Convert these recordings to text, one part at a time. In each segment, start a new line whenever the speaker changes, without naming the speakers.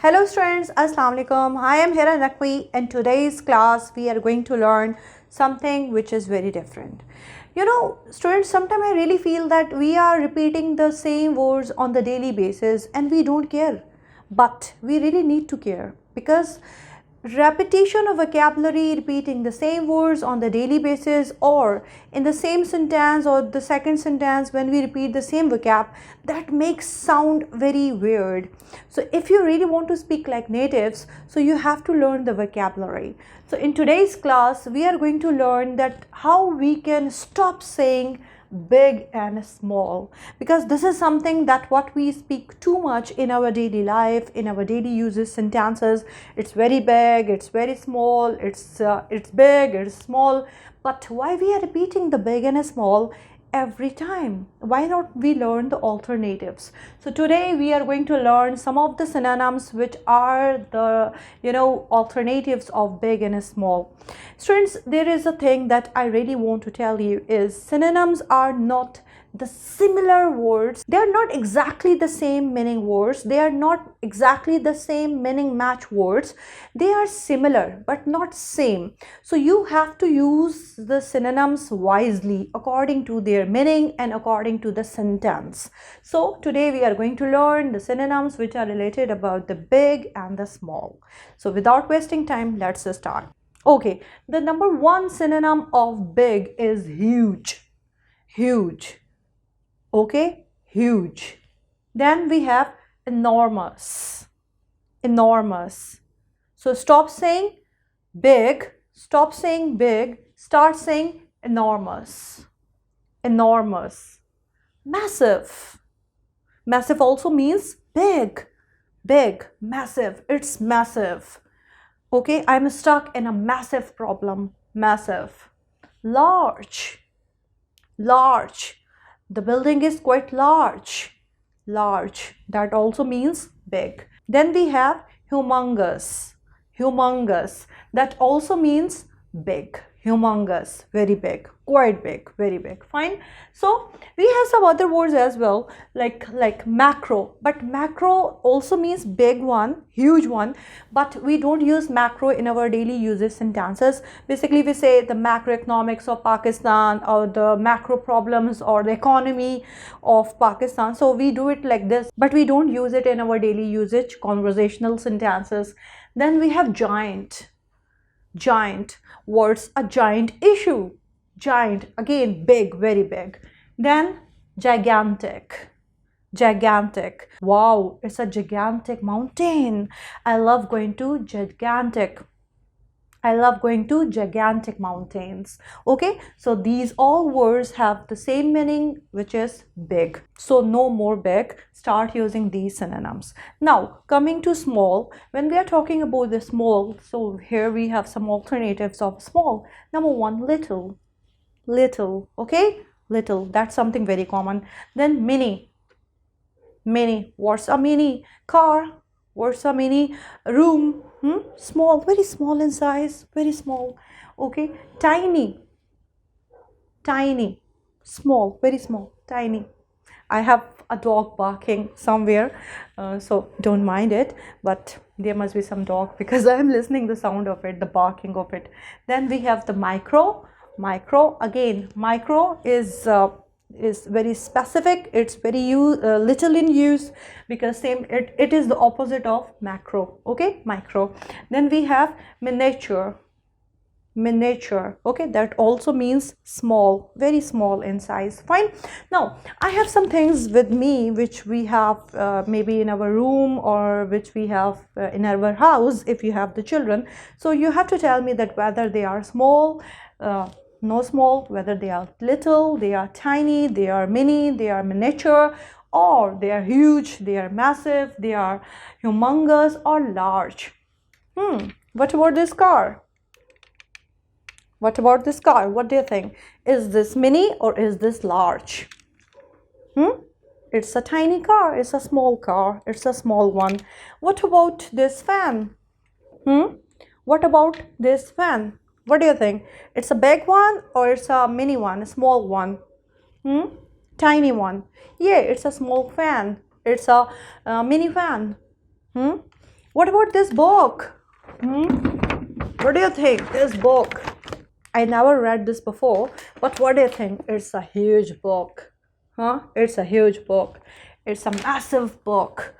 Hello students, Assalamu alaikum. I am Hira Nakwi. In today's class we are going to learn something which is very different. Students, sometimes I really feel that we are repeating the same words on the daily basis and we don't care. But we really need to care because repetition of vocabulary, repeating the same words on the daily basis or in the same sentence or the second sentence when we repeat the same vocab, that makes sound very weird. So if you really want to speak like natives, so you have to learn the vocabulary. So in today's class we are going to learn that how we can stop saying big and small, because this is something that what we speak too much in our daily life, in our daily uses sentences. It's very big, it's very small, it's big, it's small. But why we are repeating the big and small every time? Why not we learn the alternatives? So today we are going to learn some of the synonyms which are the alternatives of big and small. Students, there is a thing that I really want to tell you is synonyms are not the similar words. They are not exactly the same meaning words. They are not exactly the same meaning match words. They are similar but not same. So you have to use the synonyms wisely according to their meaning and according to the sentence. So today we are going to learn the synonyms which are related about the big and the small. So without wasting time, let's start. Okay, the number one synonym of big is huge. Huge. Okay, huge. Then we have enormous. Enormous. So stop saying big, stop saying big, start saying enormous. Enormous. Massive. Massive also means big. Big, massive, it's massive. Okay, I'm stuck in a massive problem. Massive. Large. Large. The building is quite large. Large. That also means big. Then we have humongous. Humongous. That also means big. Humongous. Very big. Quite big. Very big. Fine. So we have some other words as well, like macro. But macro also means big one, huge one. But we don't use macro in our daily usage sentences. Basically, we say the macroeconomics of Pakistan or the macro problems or the economy of Pakistan. So we do it like this, but we don't use it in our daily usage conversational sentences. Then we have giant. Giant. What's a giant issue? Giant, again big, very big. Then gigantic. Gigantic. Wow, it's a gigantic mountain. I love going to gigantic. I love going to gigantic mountains. Okay, so these all words have the same meaning, which is big. So no more big. Start using these synonyms. Now coming to small, when we are talking about the small, so here we have some alternatives of small. Number one, little. Little. Okay, little, that's something very common. Then mini. Mini. What's a mini? Car. What's a mini? Room. Small, very small in size, very small. Okay, tiny. Tiny. Small, very small, tiny. I have a dog barking somewhere, so don't mind it, but there must be some dog because I am listening the sound of it, the barking of it. Then we have the micro. Micro, again micro is very specific. It's very little in use because it is the opposite of macro. Okay, micro. Then we have miniature. Miniature. Okay, that also means small, very small in size. Fine. Now I have some things with me which we have maybe in our room or which we have in our house if you have the children. So you have to tell me that whether they are small, no small, whether they are little, they are tiny, they are mini, they are miniature, or they are huge, they are massive, they are humongous or large. What about this car? What about this car? What do you think? Is this mini or is this large? It's a tiny car, it's a small car, it's a small one. What about this fan? What about this fan? What do you think? It's a big one or it's a mini one, a small one? Tiny one. Yeah, it's a small fan. It's a mini fan. What about this book? What do you think? This book. I never read this before, but what do you think? It's a huge book. Huh? It's a huge book. It's a massive book.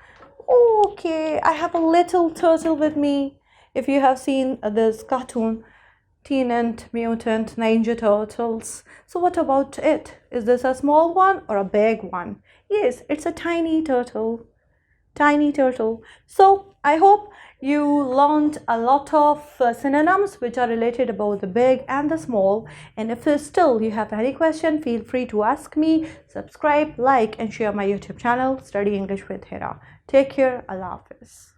Okay, I have a little turtle with me. If you have seen this cartoon, Teenage Mutant Ninja Turtles. So what about it? Is this a small one or a big one? Yes, it's a tiny turtle. Tiny turtle. So I hope you learned a lot of synonyms which are related about the big and the small. And if still you have any question, feel free to ask me. Subscribe, like and share my YouTube channel, Study English with Hira. Take care. Allah Hafiz.